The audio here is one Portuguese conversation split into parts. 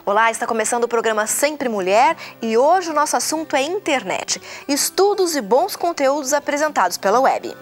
Olá, está começando o programa Sempre Mulher e hoje o nosso assunto é internet. Estudos e bons conteúdos apresentados pela web.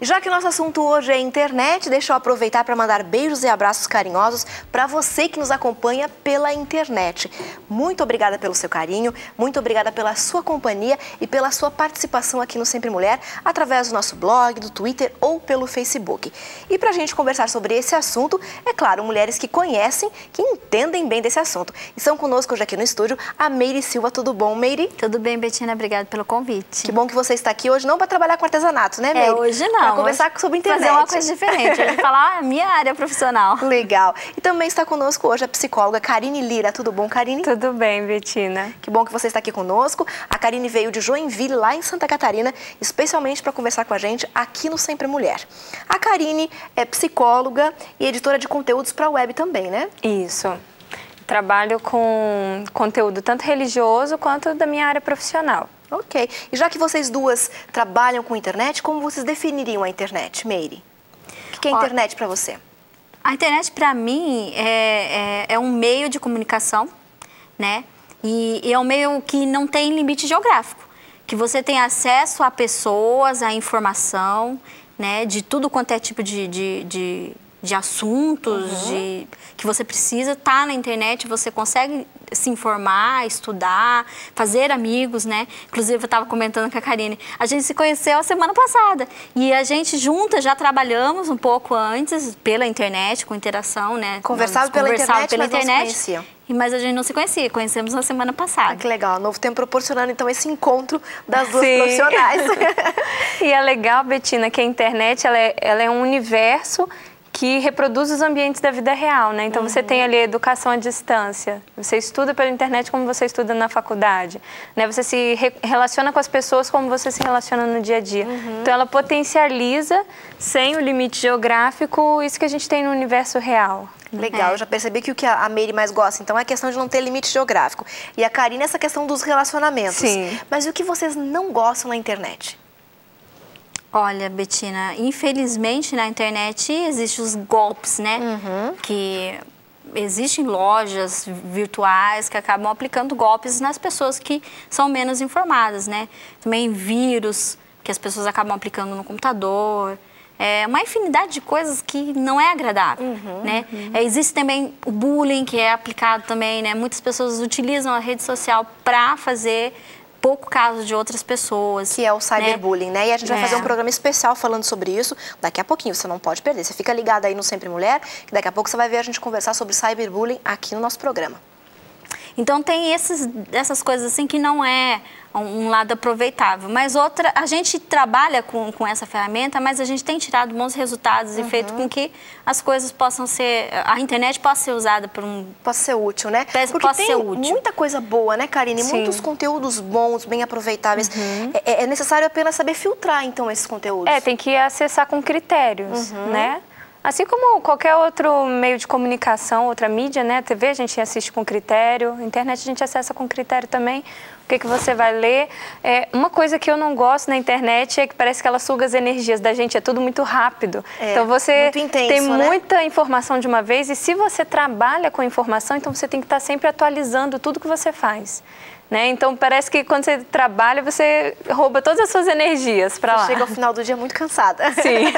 E já que o nosso assunto hoje é internet, deixa eu aproveitar para mandar beijos e abraços carinhosos para você que nos acompanha pela internet. Muito obrigada pelo seu carinho, muito obrigada pela sua companhia e pela sua participação aqui no Sempre Mulher, através do nosso blog, do Twitter ou pelo Facebook. E para a gente conversar sobre esse assunto, é claro, mulheres que conhecem, que entendem bem desse assunto. E são conosco hoje aqui no estúdio a Meire Silva. Tudo bom, Meire? Tudo bem, Betina. Obrigada pelo convite. Que bom que você está aqui hoje, não para trabalhar com artesanato, né, Meire? Hoje não. Para conversar sobre internet. Fazer uma coisa diferente, hoje falar a minha área profissional. Legal. E também está conosco hoje a psicóloga Karine Lira. Tudo bom, Karine? Tudo bem, Betina. Que bom que você está aqui conosco. A Karine veio de Joinville, lá em Santa Catarina, especialmente para conversar com a gente aqui no Sempre Mulher. A Karine é psicóloga e editora de conteúdos para a web também, né? Isso. Trabalho com conteúdo tanto religioso quanto da minha área profissional. Ok. E já que vocês duas trabalham com internet, como vocês definiriam a internet, Meire? O que é internet para você? A internet, para mim, é um meio de comunicação, né? E é um meio que não tem limite geográfico. Que você tem acesso a pessoas, a informação, né? De tudo quanto é tipo de assuntos, que você precisa, tá na internet, você consegue se informar, estudar, fazer amigos, né? Inclusive, eu estava comentando com a Karine, a gente se conheceu a semana passada e a gente juntas já trabalhamos um pouco antes pela internet, com interação, né? Conversava pela internet, mas não se conheciam. Mas a gente não se conhecia, conhecemos na semana passada. Ah, que legal, novo tempo proporcionando então esse encontro das duas profissionais. E é legal, Betina, que a internet ela é um universo que reproduz os ambientes da vida real, né? Então, você tem ali a educação à distância, você estuda pela internet como você estuda na faculdade, né? Você se relaciona com as pessoas como você se relaciona no dia a dia. Então, ela potencializa, sem o limite geográfico, isso que a gente tem no universo real. Legal, eu já percebi que o que a Meire mais gosta, então, é a questão de não ter limite geográfico. E a Karine, essa questão dos relacionamentos. Sim. Mas e o que vocês não gostam na internet? Olha, Betina, infelizmente na internet existem os golpes, né? Que existem lojas virtuais que acabam aplicando golpes nas pessoas que são menos informadas, né? Também vírus que as pessoas acabam aplicando no computador. É uma infinidade de coisas que não é agradável, né? Existe também o bullying, que é aplicado também, né? Muitas pessoas utilizam a rede social para fazer pouco caso de outras pessoas. Que é o cyberbullying, né? E a gente vai fazer um programa especial falando sobre isso daqui a pouquinho, você não pode perder. Você fica ligado aí no Sempre Mulher, que daqui a pouco você vai ver a gente conversar sobre cyberbullying aqui no nosso programa. Então tem essas coisas assim que não é um lado aproveitável. Mas outra, a gente trabalha com essa ferramenta, mas a gente tem tirado bons resultados e feito com que as coisas possam ser, a internet possa ser usada por um... Possa ser útil, né? Porque possa ser útil. Muita coisa boa, né, Karine? Sim. Muitos conteúdos bons, bem aproveitáveis. É necessário apenas saber filtrar, então, esses conteúdos. Tem que acessar com critérios, né? Assim como qualquer outro meio de comunicação, outra mídia, né? A TV a gente assiste com critério, a internet a gente acessa com critério também. O que você vai ler. Uma coisa que eu não gosto na internet é que parece que ela suga as energias da gente, é tudo muito rápido. Então você tem muita informação de uma vez e se você trabalha com informação, então você tem que estar sempre atualizando tudo que você faz. Né? Então, parece que quando você trabalha, você rouba todas as suas energias para lá. Chega ao final do dia muito cansada. Sim.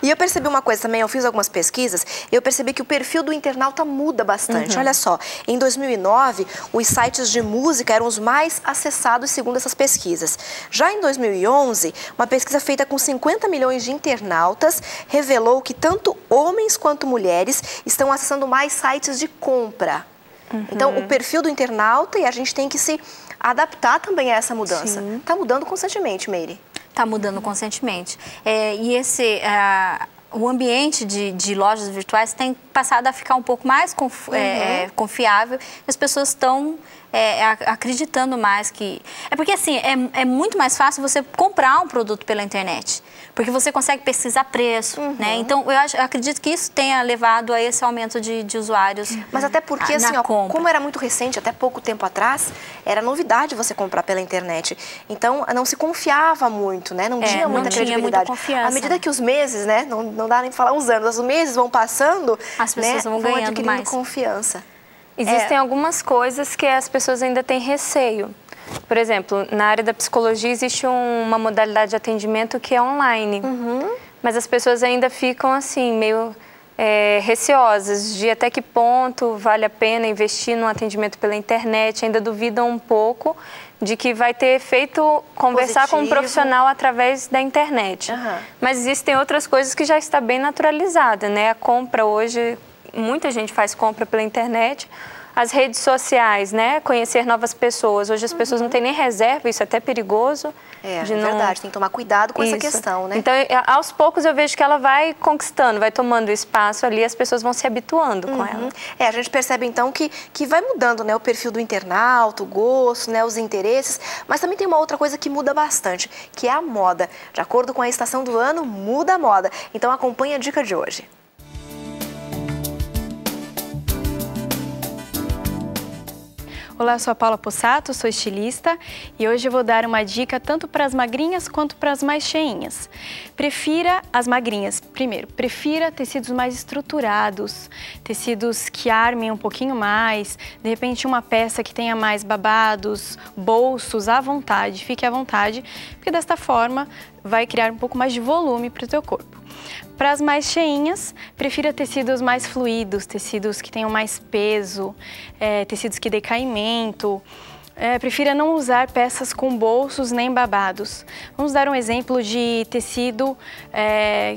E eu percebi uma coisa também, eu fiz algumas pesquisas, eu percebi que o perfil do internauta muda bastante. Olha só, em 2009, os sites de música eram os mais acessados segundo essas pesquisas. Já em 2011, uma pesquisa feita com 50 milhões de internautas revelou que tanto homens quanto mulheres estão acessando mais sites de compra. Então, o perfil do internauta, e a gente tem que se adaptar também a essa mudança. Está mudando constantemente, Meire. Está mudando constantemente. O ambiente de lojas virtuais tem passado a ficar um pouco mais confiável. As pessoas estão acreditando mais que... É porque, assim, é muito mais fácil você comprar um produto pela internet, porque você consegue pesquisar preço, né? Então, eu acredito que isso tenha levado a esse aumento de usuários. Mas até porque, assim, ó, como era muito recente, até pouco tempo atrás, era novidade você comprar pela internet. Então, não se confiava muito, né? Não tinha muita credibilidade. Confiança. À medida que os meses, né? Não dá nem pra falar os anos, os meses vão passando, as pessoas vão ganhando adquirindo mais confiança. Existem algumas coisas que as pessoas ainda têm receio. Por exemplo, na área da psicologia existe uma modalidade de atendimento que é online. Mas as pessoas ainda ficam assim, meio receosas de até que ponto vale a pena investir num atendimento pela internet. Ainda duvidam um pouco de que vai ter efeito conversar com um profissional através da internet. Mas existem outras coisas que já está bem naturalizada, né? A compra hoje, muita gente faz compra pela internet. As redes sociais, né? Conhecer novas pessoas. Hoje as pessoas não têm nem reserva, isso é até perigoso. É verdade, tem que tomar cuidado com essa questão, né? Então, aos poucos eu vejo que ela vai conquistando, vai tomando espaço ali, as pessoas vão se habituando com ela. A gente percebe então que vai mudando, né? O perfil do internauta, o gosto, né? Os interesses, mas também tem uma outra coisa que muda bastante, que é a moda. De acordo com a estação do ano, muda a moda. Então acompanhe a dica de hoje. Olá, eu sou a Paula Possato, sou estilista e hoje eu vou dar uma dica tanto para as magrinhas quanto para as mais cheinhas. Prefira as magrinhas. Primeiro, prefira tecidos mais estruturados, tecidos que armem um pouquinho mais, de repente uma peça que tenha mais babados, bolsos, à vontade, fique à vontade, porque desta forma vai criar um pouco mais de volume para o teu corpo. Para as mais cheinhas, prefira tecidos mais fluidos, tecidos que tenham mais peso, tecidos que dê caimento. Prefira não usar peças com bolsos nem babados. Vamos dar um exemplo de tecido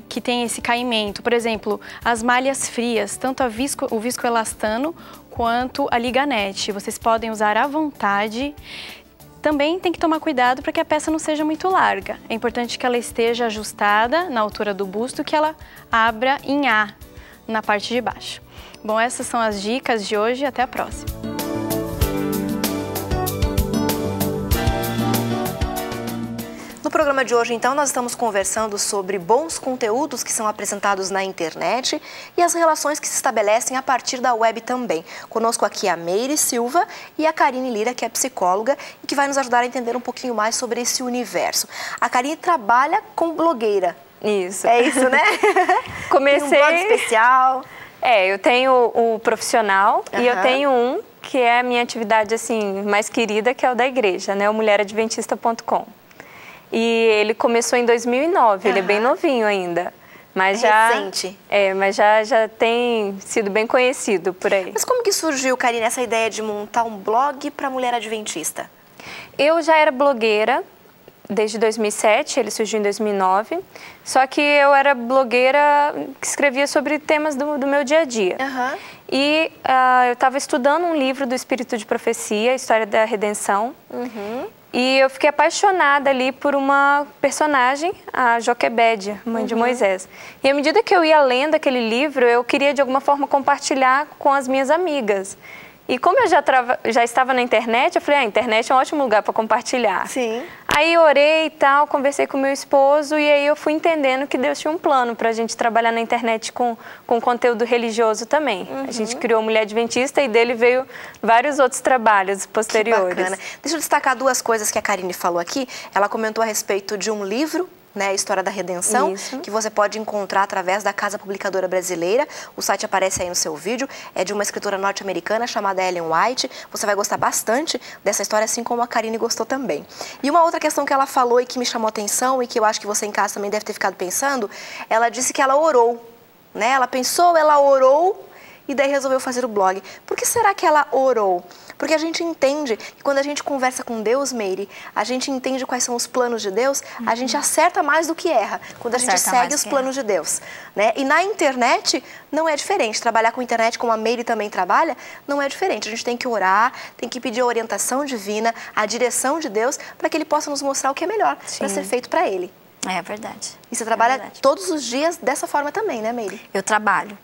que tem esse caimento. Por exemplo, as malhas frias, tanto o viscoelastano quanto a liganete. Vocês podem usar à vontade. Também tem que tomar cuidado para que a peça não seja muito larga. É importante que ela esteja ajustada na altura do busto, que ela abra em A na parte de baixo. Bom, essas são as dicas de hoje e até a próxima. No programa de hoje, então, nós estamos conversando sobre bons conteúdos que são apresentados na internet e as relações que se estabelecem a partir da web também. Conosco aqui a Meire Silva e a Karine Lira, que é psicóloga e que vai nos ajudar a entender um pouquinho mais sobre esse universo. A Karine trabalha como blogueira. Isso. É isso, né? Comecei... Tem um blog especial. Eu tenho o profissional e eu tenho um que é a minha atividade assim mais querida, que é o da igreja, né? O mulheradventista.com. E ele começou em 2009, ele é bem novinho ainda. Mas recente. Mas já tem sido bem conhecido por aí. Mas como que surgiu, Karine, essa ideia de montar um blog para mulher adventista? Eu já era blogueira desde 2007, ele surgiu em 2009. Só que eu era blogueira que escrevia sobre temas do meu dia a dia. E eu estava estudando um livro do Espírito de Profecia, História da Redenção. E eu fiquei apaixonada ali por uma personagem, a Joquebede, mãe de Moisés. E à medida que eu ia lendo aquele livro, eu queria de alguma forma compartilhar com as minhas amigas. E como eu já estava na internet, eu falei, a internet é um ótimo lugar para compartilhar. Sim. Aí orei e tal, conversei com meu esposo e aí eu fui entendendo que Deus tinha um plano para a gente trabalhar na internet com conteúdo religioso também. A gente criou a Mulher Adventista e dele veio vários outros trabalhos posteriores. Que bacana. Deixa eu destacar duas coisas que a Karine falou aqui. Ela comentou a respeito de um livro, né, a História da Redenção, que você pode encontrar através da Casa Publicadora Brasileira. O site aparece aí no seu vídeo, é de uma escritora norte-americana chamada Ellen White. Você vai gostar bastante dessa história, assim como a Karine gostou também. E uma outra questão que ela falou e que me chamou a atenção e que eu acho que você em casa também deve ter ficado pensando, ela disse que ela orou, né? Ela pensou, ela orou e daí resolveu fazer o blog. Por que será que ela orou? Porque a gente entende que quando a gente conversa com Deus, Meire, a gente entende quais são os planos de Deus, a gente acerta mais do que erra quando a gente segue os planos de Deus, né? E na internet não é diferente. Trabalhar com internet, como a Meire também trabalha, não é diferente. A gente tem que orar, tem que pedir a orientação divina, a direção de Deus, para que Ele possa nos mostrar o que é melhor para ser feito para Ele. É verdade. E você trabalha todos os dias dessa forma também, né, Meire? Eu trabalho.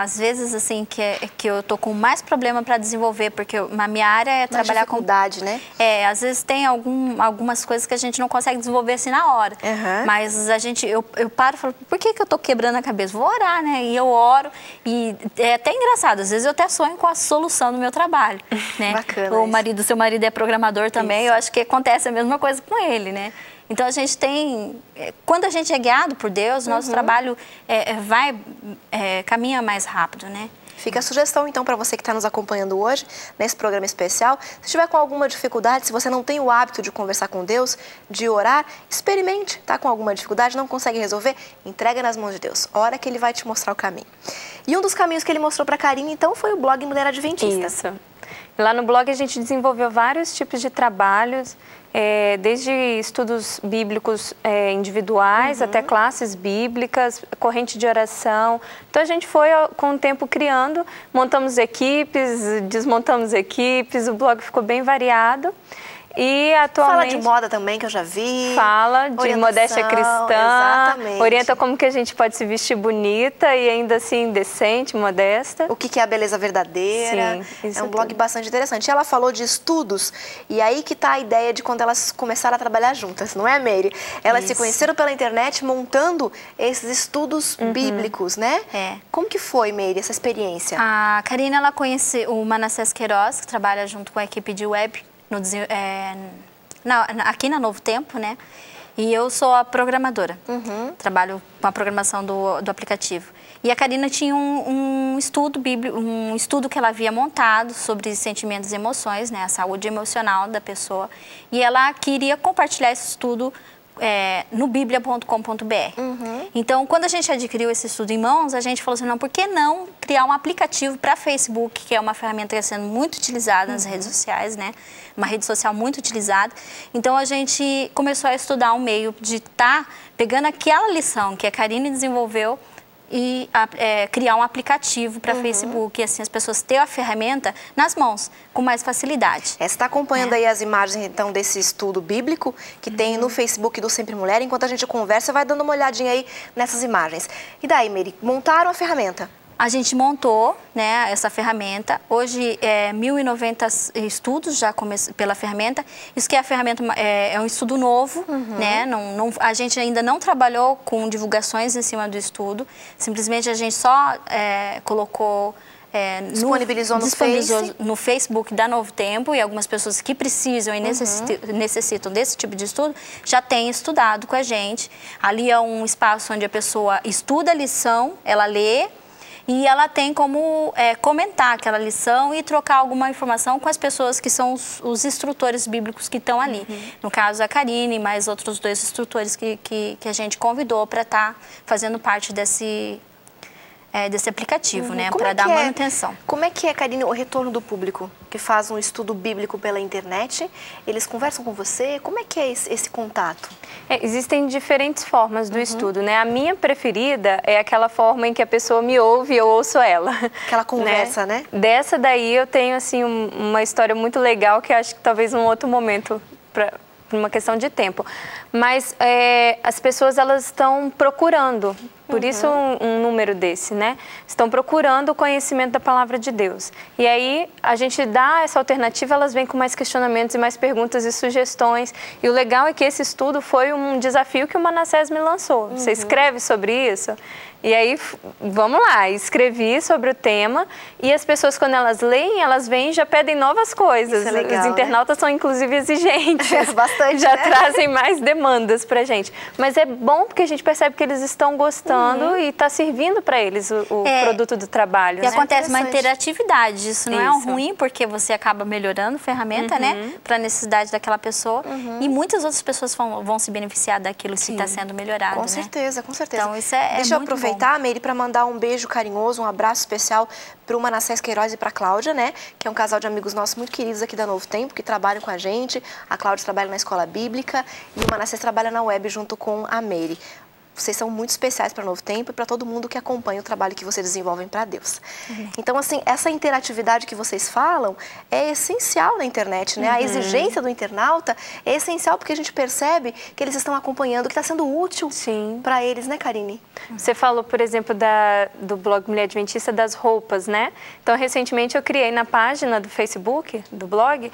às vezes, assim, que eu tô com mais problema para desenvolver, porque a minha área é trabalhar com... né? Às vezes tem algumas coisas que a gente não consegue desenvolver assim na hora. Mas eu paro e falo, por que eu tô quebrando a cabeça? Vou orar, né? E eu oro, e é até engraçado, às vezes eu até sonho com a solução do meu trabalho, né? Bacana seu marido é programador também, isso. eu acho que acontece a mesma coisa com ele, né? Então, a gente quando a gente é guiado por Deus, nosso trabalho caminha mais rápido, né? Fica a sugestão, então, para você que está nos acompanhando hoje, nesse programa especial. Se estiver com alguma dificuldade, se você não tem o hábito de conversar com Deus, de orar, experimente. Está com alguma dificuldade, não consegue resolver? Entrega nas mãos de Deus. Ora que Ele vai te mostrar o caminho. E um dos caminhos que Ele mostrou para a Karine, então, foi o blog Mulher Adventista. Isso. Lá no blog a gente desenvolveu vários tipos de trabalhos, desde estudos bíblicos individuais até classes bíblicas, corrente de oração. Então a gente foi com o tempo criando, montamos equipes, desmontamos equipes, o blog ficou bem variado. E atualmente... Fala de moda também, que eu já vi. Fala de modéstia cristã. Exatamente. Orienta como que a gente pode se vestir bonita e ainda assim decente, modesta. O que é a beleza verdadeira. Sim, isso é um blog bastante interessante. E ela falou de estudos, e aí que está a ideia de quando elas começaram a trabalhar juntas, não é, Meire? Elas se conheceram pela internet montando esses estudos bíblicos, né? Como que foi, Meire, essa experiência? A Karine, ela conhece o Manassés Queiroz, que trabalha junto com a equipe de web, aqui na Novo Tempo, né? E eu sou a programadora. Trabalho com a programação do aplicativo. E a Karina tinha um estudo bíblico, um estudo que ela havia montado sobre sentimentos e emoções, né? A saúde emocional da pessoa. E ela queria compartilhar esse estudo no biblia.com.br. Então, quando a gente adquiriu esse estudo em mãos, a gente falou assim, não, por que não criar um aplicativo para Facebook, que é uma ferramenta que está sendo muito utilizada nas redes sociais, né? Uma rede social muito utilizada. Então, a gente começou a estudar um meio de estar pegando aquela lição que a Karine desenvolveu e criar um aplicativo para Facebook e assim as pessoas terem a ferramenta nas mãos com mais facilidade. Você está acompanhando aí as imagens então desse estudo bíblico que tem no Facebook do Sempre Mulher. Enquanto a gente conversa, vai dando uma olhadinha aí nessas imagens. E daí, Meire, montaram a ferramenta? A gente montou, né, essa ferramenta. Hoje, 1.090 estudos já pela ferramenta. Isso que a ferramenta é um estudo novo, né? A gente ainda não trabalhou com divulgações em cima do estudo. Simplesmente a gente só colocou... disponibilizou no Facebook da Novo Tempo, e algumas pessoas que precisam e necessitam desse tipo de estudo já têm estudado com a gente. Ali é um espaço onde a pessoa estuda a lição, ela lê, e ela tem como comentar aquela lição e trocar alguma informação com as pessoas que são os instrutores bíblicos que estão ali. No caso, a Karine e mais outros 2 instrutores que a gente convidou para estar fazendo parte desse aplicativo, né? Para dar manutenção. Como é que é, Karine, o retorno do público que faz um estudo bíblico pela internet? Eles conversam com você? Como é que é esse contato? Existem diferentes formas do estudo, né? A minha preferida é aquela forma em que a pessoa me ouve e eu ouço ela. Aquela conversa, né? Dessa daí eu tenho, assim, uma história muito legal que acho que talvez um outro momento, por uma questão de tempo. Mas as pessoas, elas estão procurando, por isso um número desse, né? Estão procurando o conhecimento da palavra de Deus. E aí, a gente dá essa alternativa, elas vêm com mais questionamentos e mais perguntas e sugestões. E o legal é que esse estudo foi um desafio que o Manassés me lançou. Você escreve sobre isso? E aí, vamos lá, escrevi sobre o tema e as pessoas, quando elas leem, elas vêm e já pedem novas coisas. Isso é legal, os internautas são, inclusive, exigentes. Bastante, já né? trazem mais demandas pra gente. Mas é bom porque a gente percebe que eles estão gostando e está servindo para eles o produto do trabalho. E acontece uma interatividade. Isso não é ruim, porque você acaba melhorando a ferramenta, né? Para a necessidade daquela pessoa. E muitas outras pessoas vão se beneficiar daquilo que está sendo melhorado. Com certeza, com certeza. Então, isso é Deixa eu muito aproveitar, Meire, para mandar um beijo carinhoso, um abraço especial para o Manassés Queiroz e para a Cláudia, né? Que é um casal de amigos nossos muito queridos aqui da Novo Tempo, que trabalham com a gente. A Cláudia trabalha na escola bíblica e o Manassés trabalha na web junto com a Meire. vocês são muito especiais para Novo Tempo e para todo mundo que acompanha o trabalho que vocês desenvolvem para Deus. Então, assim, essa interatividade que vocês falam é essencial na internet, né? A exigência do internauta é essencial porque a gente percebe que eles estão acompanhando, que está sendo útil para eles, né, Karine? Você falou, por exemplo, do blog Mulher Adventista das roupas, né? Então, recentemente eu criei na página do Facebook, do blog,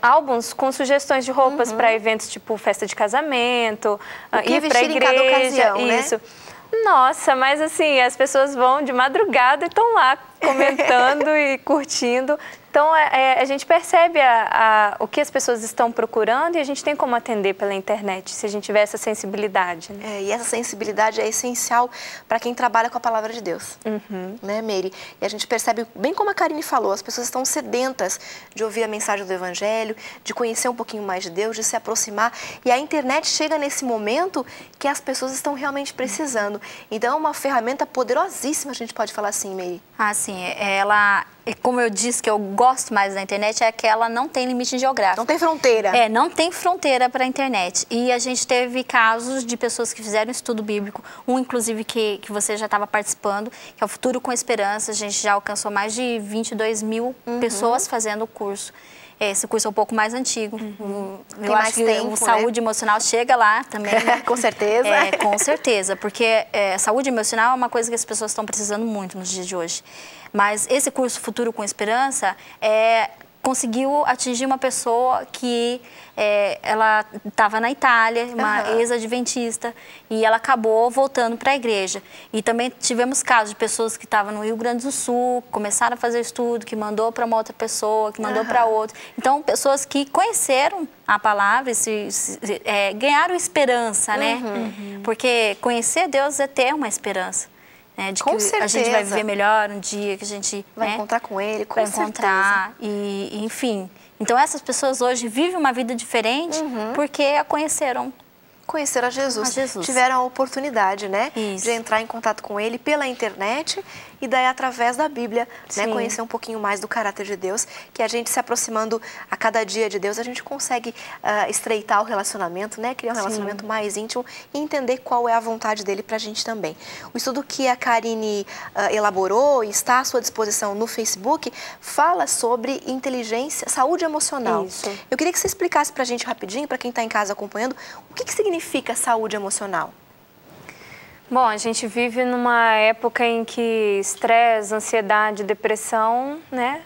álbuns com sugestões de roupas para eventos tipo festa de casamento, ir para a igreja. Em cada ocasião, isso. Né? Nossa, mas assim, as pessoas vão de madrugada e estão lá comentando e curtindo. Então, a gente percebe o que as pessoas estão procurando e a gente tem como atender pela internet, se a gente tiver essa sensibilidade. Né? E essa sensibilidade é essencial para quem trabalha com a palavra de Deus, né, Meire? E a gente percebe, bem como a Karine falou, as pessoas estão sedentas de ouvir a mensagem do Evangelho, de conhecer um pouquinho mais de Deus, de se aproximar. E a internet chega nesse momento que as pessoas estão realmente precisando. Então, é uma ferramenta poderosíssima, a gente pode falar assim, Meire. Ah, sim. Como eu disse que eu gosto mais da internet, é que ela não tem limite geográfico. Não tem fronteira. Não tem fronteira para a internet. E a gente teve casos de pessoas que fizeram estudo bíblico, inclusive que você já estava participando, que é o Futuro com Esperança. A gente já alcançou mais de 22 mil pessoas fazendo o curso. Esse curso é um pouco mais antigo. Eu acho que o saúde emocional chega lá também. Né? Com certeza. Com certeza, porque saúde emocional é uma coisa que as pessoas estão precisando muito nos dias de hoje. Mas esse curso Futuro com Esperança conseguiu atingir uma pessoa que ela estava na Itália, uma ex-adventista, e ela acabou voltando para a igreja. E também tivemos casos de pessoas que estavam no Rio Grande do Sul, começaram a fazer estudo, que mandou para uma outra pessoa, que mandou para outra. Então, pessoas que conheceram a palavra e ganharam esperança, né? Porque conhecer Deus é ter uma esperança. De com que certeza. A gente vai viver melhor um dia, que a gente vai encontrar com Ele, com vai encontrar, e enfim. Então, essas pessoas hoje vivem uma vida diferente porque a conheceram. Conheceram a Jesus. Tiveram a oportunidade, né, de entrar em contato com Ele pela internet e daí, através da Bíblia, né, conhecer um pouquinho mais do caráter de Deus, que a gente se aproximando a cada dia de Deus, a gente consegue estreitar o relacionamento, né, criar um relacionamento mais íntimo e entender qual é a vontade dele pra gente também. O estudo que a Karine elaborou e está à sua disposição no Facebook fala sobre inteligência, saúde emocional. Isso. Eu queria que você explicasse pra gente rapidinho, pra quem está em casa acompanhando, o que significa saúde emocional? Bom, a gente vive numa época em que estresse, ansiedade, depressão, né,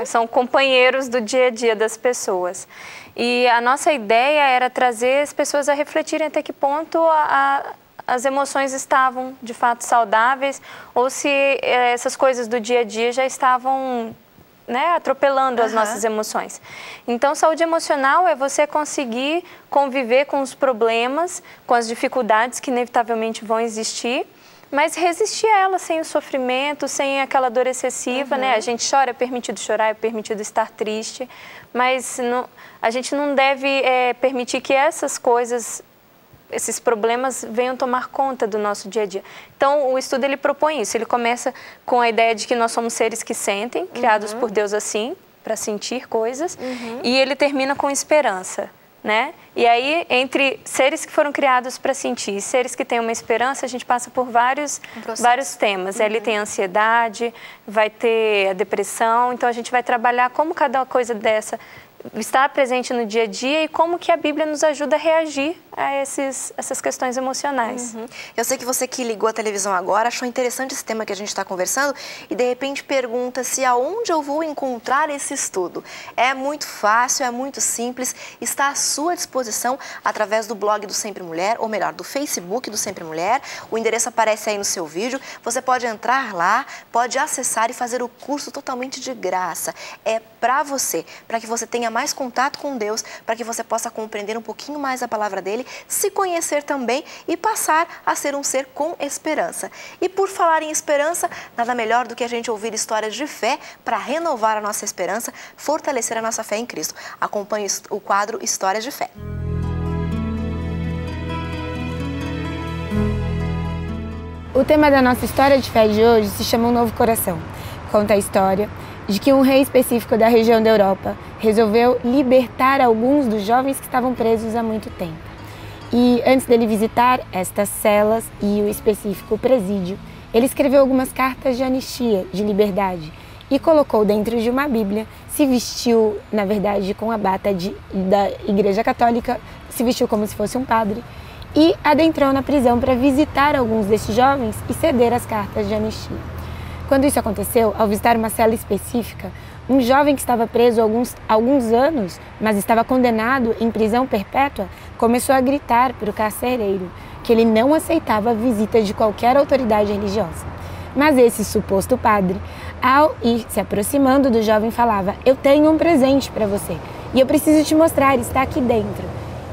são companheiros do dia a dia das pessoas. E a nossa ideia era trazer as pessoas a refletirem até que ponto as emoções estavam de fato saudáveis ou se essas coisas do dia a dia já estavam, né, atropelando as nossas emoções. Então, saúde emocional é você conseguir conviver com os problemas, com as dificuldades que inevitavelmente vão existir, mas resistir a elas sem o sofrimento, sem aquela dor excessiva, né? A gente chora, é permitido chorar, é permitido estar triste, mas a gente não deve permitir que essas coisas, esses problemas venham tomar conta do nosso dia a dia. Então, o estudo ele propõe isso. Ele começa com a ideia de que nós somos seres que sentem, criados por Deus assim, para sentir coisas, e ele termina com esperança, né? E aí, entre seres que foram criados para sentir e seres que têm uma esperança, a gente passa por vários temas. Ele tem a ansiedade, vai ter a depressão, então a gente vai trabalhar como cada coisa dessa estar presente no dia a dia e como que a Bíblia nos ajuda a reagir a essas questões emocionais. Eu sei que você que ligou a televisão agora achou interessante esse tema que a gente está conversando e de repente pergunta se aonde eu vou encontrar esse estudo. É muito fácil, é muito simples, está à sua disposição através do blog do Sempre Mulher, ou melhor, do Facebook do Sempre Mulher. O endereço aparece aí no seu vídeo. Você pode entrar lá, pode acessar e fazer o curso totalmente de graça. É para você, para que você tenha mais contato com Deus, para que você possa compreender um pouquinho mais a palavra dele, se conhecer também e passar a ser um ser com esperança. E por falar em esperança, nada melhor do que a gente ouvir histórias de fé para renovar a nossa esperança, fortalecer a nossa fé em Cristo. Acompanhe o quadro Histórias de Fé. O tema da nossa história de fé de hoje se chama Um Novo Coração. Conta a história de que um rei específico da região da Europa resolveu libertar alguns dos jovens que estavam presos há muito tempo. E antes dele visitar estas celas e o específico presídio, ele escreveu algumas cartas de anistia, de liberdade, e colocou dentro de uma Bíblia, se vestiu, na verdade, com a bata da Igreja Católica, se vestiu como se fosse um padre, e adentrou na prisão para visitar alguns desses jovens e ceder as cartas de anistia. Quando isso aconteceu, ao visitar uma cela específica, um jovem que estava preso há alguns anos, mas estava condenado em prisão perpétua, começou a gritar para o carcereiro que ele não aceitava a visita de qualquer autoridade religiosa. Mas esse suposto padre, ao ir se aproximando do jovem, falava: "Eu tenho um presente para você e eu preciso te mostrar, está aqui dentro."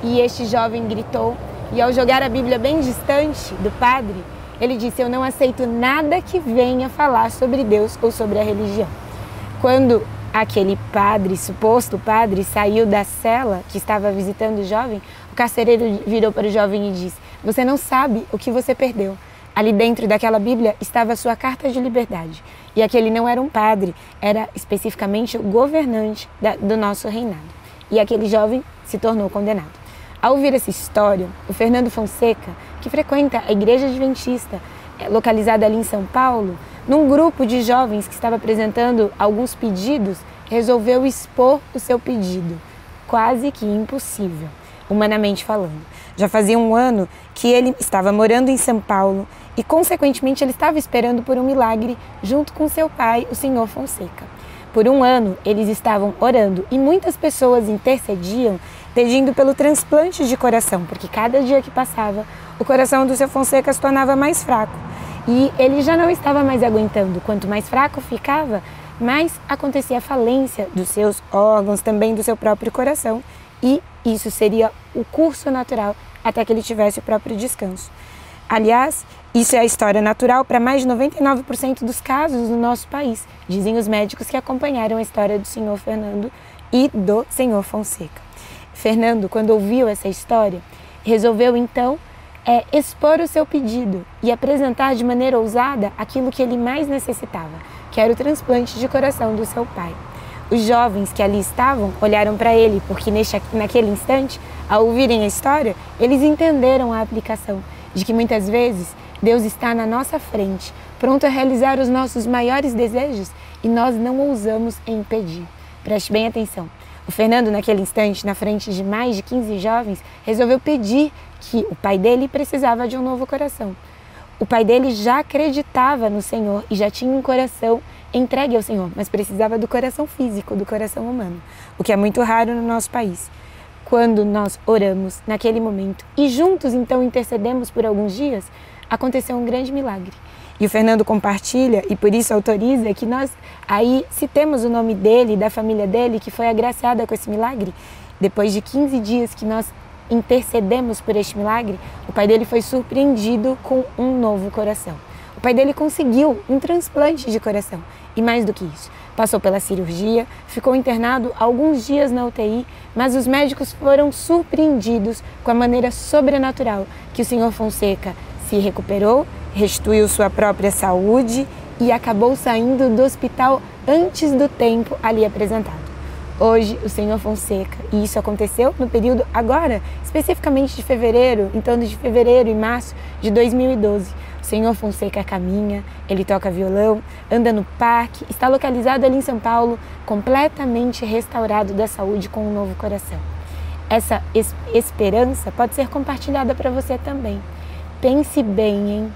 E este jovem gritou e, ao jogar a Bíblia bem distante do padre, ele disse: "Eu não aceito nada que venha falar sobre Deus ou sobre a religião." Quando aquele padre, suposto padre, saiu da cela que estava visitando o jovem, o carcereiro virou para o jovem e disse: "Você não sabe o que você perdeu. Ali dentro daquela Bíblia estava a sua carta de liberdade." E aquele não era um padre, era especificamente o governante do nosso reinado. E aquele jovem se tornou condenado. Ao ouvir essa história, o Fernando Fonseca, que frequenta a Igreja Adventista, localizada ali em São Paulo, num grupo de jovens que estava apresentando alguns pedidos, resolveu expor o seu pedido. Quase que impossível, humanamente falando. Já fazia um ano que ele estava morando em São Paulo e, consequentemente, ele estava esperando por um milagre junto com seu pai, o Senhor Fonseca. Por um ano, eles estavam orando e muitas pessoas intercediam pedindo pelo transplante de coração, porque cada dia que passava, o coração do seu Fonseca se tornava mais fraco. E ele já não estava mais aguentando. Quanto mais fraco ficava, mais acontecia a falência dos seus órgãos, também do seu próprio coração. E isso seria o curso natural até que ele tivesse o próprio descanso. Aliás, isso é a história natural para mais de 99% dos casos no nosso país, dizem os médicos que acompanharam a história do senhor Fernando e do senhor Fonseca. Fernando, quando ouviu essa história, resolveu então expor o seu pedido e apresentar de maneira ousada aquilo que ele mais necessitava, que era o transplante de coração do seu pai. Os jovens que ali estavam olharam para ele, porque naquele instante, ao ouvirem a história, eles entenderam a aplicação de que muitas vezes Deus está na nossa frente, pronto a realizar os nossos maiores desejos e nós não ousamos impedir. Preste bem atenção. O Fernando, naquele instante, na frente de mais de 15 jovens, resolveu pedir que o pai dele precisava de um novo coração. O pai dele já acreditava no Senhor e já tinha um coração entregue ao Senhor, mas precisava do coração físico, do coração humano, o que é muito raro no nosso país. Quando nós oramos naquele momento e juntos então intercedemos por alguns dias, aconteceu um grande milagre. E o Fernando compartilha e por isso autoriza que nós aí citemos o nome dele e da família dele que foi agraciada com esse milagre. Depois de 15 dias que nós intercedemos por este milagre, o pai dele foi surpreendido com um novo coração. O pai dele conseguiu um transplante de coração e mais do que isso, passou pela cirurgia, ficou internado alguns dias na UTI, mas os médicos foram surpreendidos com a maneira sobrenatural que o senhor Fonseca se recuperou, restituiu sua própria saúde e acabou saindo do hospital antes do tempo ali apresentado. Hoje, o senhor Fonseca, e isso aconteceu no período agora, especificamente de fevereiro, em torno de fevereiro e março de 2012, o senhor Fonseca caminha, ele toca violão, anda no parque, está localizado ali em São Paulo, completamente restaurado da saúde com um novo coração. Essa esperança pode ser compartilhada para você também. Pense bem, hein?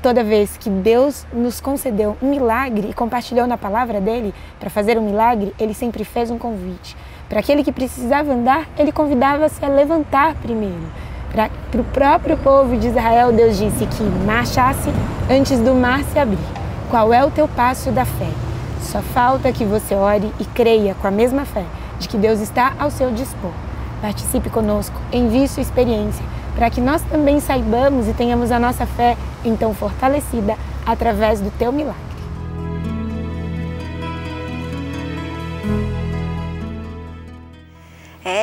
Toda vez que Deus nos concedeu um milagre e compartilhou na palavra dele para fazer um milagre, ele sempre fez um convite. Para aquele que precisava andar, ele convidava-se a levantar primeiro. Para o próprio povo de Israel, Deus disse que marchasse antes do mar se abrir. Qual é o teu passo da fé? Só falta que você ore e creia com a mesma fé de que Deus está ao seu dispor. Participe conosco, envie sua experiência, para que nós também saibamos e tenhamos a nossa fé então fortalecida através do teu milagre.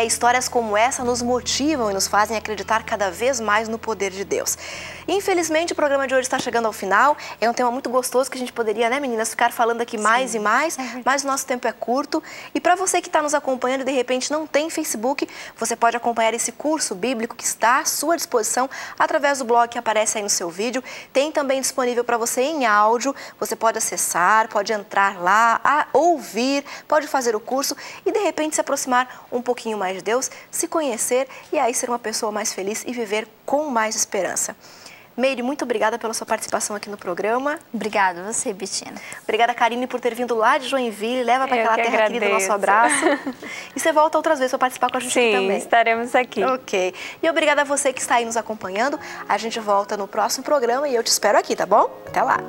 Histórias como essa nos motivam e nos fazem acreditar cada vez mais no poder de Deus. Infelizmente, o programa de hoje está chegando ao final. É um tema muito gostoso que a gente poderia, né, meninas, ficar falando aqui mais e mais, mas o nosso tempo é curto. E para você que está nos acompanhando e de repente não tem Facebook, você pode acompanhar esse curso bíblico que está à sua disposição através do blog que aparece aí no seu vídeo. Tem também disponível para você em áudio. Você pode acessar, pode entrar lá, ouvir, pode fazer o curso e de repente se aproximar um pouquinho mais de Deus, se conhecer e aí ser uma pessoa mais feliz e viver com mais esperança. Meire, muito obrigada pela sua participação aqui no programa. Obrigada a você, Bettina. Obrigada, Karine, por ter vindo lá de Joinville. Leva para aquela terra querida o nosso abraço. E você volta outras vezes para participar com a gente aqui também. Sim, estaremos aqui. Ok. E obrigada a você que está aí nos acompanhando. A gente volta no próximo programa e eu te espero aqui, tá bom? Até lá.